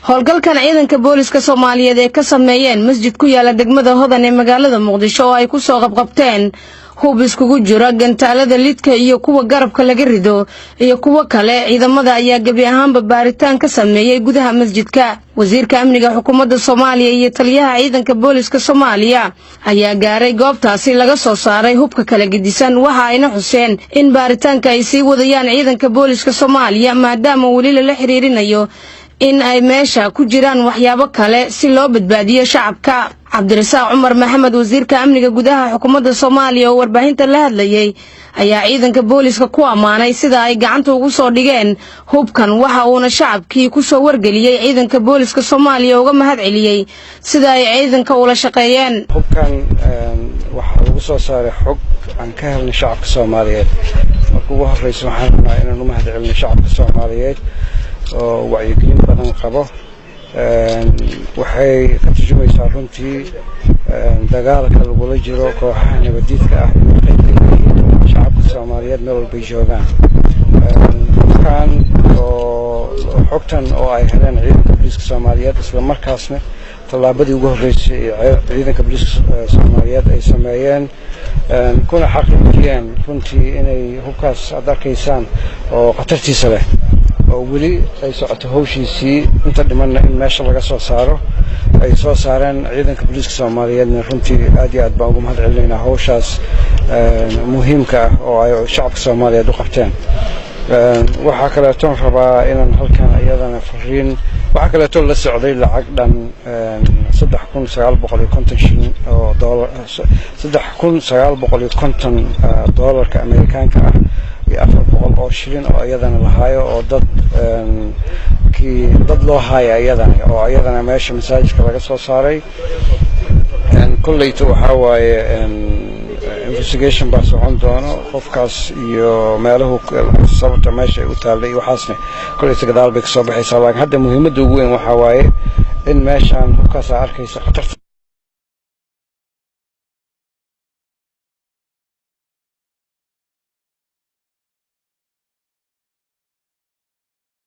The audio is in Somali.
howlgalkan ciidanka booliska Soomaaliyeed ee ka sameeyeen masjid ku yaala degmada Hodan ee magaalada Muqdisho oo ay ku soo qabqabteen hub iskugu jira gantaalada lidka iyo kuwa garabka laga rido iyo kuwa kale ciidamada ayaa gabi ahaanba baaritaan ka sameeyay gudaha masjidka. wasiirka amniga xukuumadda Soomaaliya iyo taliyaha ciidanka booliska Soomaaliya ayaa gaaray goobtaasi laga soo saaray hubka kala gedisan waxa ayna xuseen in baaritaanka ay sii wadayaan ciidanka booliska Soomaaliya maadaama wali la xiriirinayo in ay meesha ku jiraan waxyaabo kale si loo badbaadiyo shacabka. Cabdirasaaq Cumar Maxamed wasiirka amniga gudaha xukuumadda Soomaaliya oo warbaahinta la hadlayay ayaa ciidanka booliska ku amaanay sida ay gacanta ugu soo dhigeen hubkan waxa uu shacabkii ku soo wargeliyay ciidanka booliska Soomaaliya uga mahad celiyay sida ay ciidanka ula shaqeeyeen. hubkan waxa lagu soo saaray xog aan ka helnay shacabka Soomaaliyeed markuu ugu horreysay waxaan rabnaa inaan u mahad celino shacabka Soomaaliyeed oo wacyigelin badan qabo waxay ka turjumaysaa runtii dagaalka lagula jiro kooxaha nabadiidka ah ee qayb ka yihiin shacabka Soomaaliyeed meel walba joogaan. xogtan oo ay heleen ciidanka booliska Soomaaliyeed isla markaasna tallaabadii ugu horreysay ee ciidanka booliska Soomaaliyeed ay sameeyeen kuna xaqiijiyeen runtii inay hubkaas aad arkaysaan oo khatartiisa leh oo weli ay socoto hawshiisii inta dhimanna in meesha laga soo saaro ay soo saareen ciidanka booliska Soomaaliyeed runtii aad iyo aad baan ugu mahad celinaynaa hawshaas muhiimka ah oo ay shacabka Soomaaliyeed u qabteen. waxa kale oo rabaa inaan halkan iyadana fariin waxa kale oo la socday lacag dhan 3950 shilin oo dollar 3950 dollarka Amerikaanka ah iyo 400 oo shilin oo iyadana la haayo oo dad loo haayo iyadana meesha masaajidka laga soo saaray kullaytu waxa waaye investigation baa socon doono qofkaas iyo meelahu sababta meesha ay u taalay waxaasna kullaytu gadaal bay ka soo baxaysaa laakiin hadda muhiimadda ugu weyn waxa waaye in meeshan hubkaas arkaysa khatarta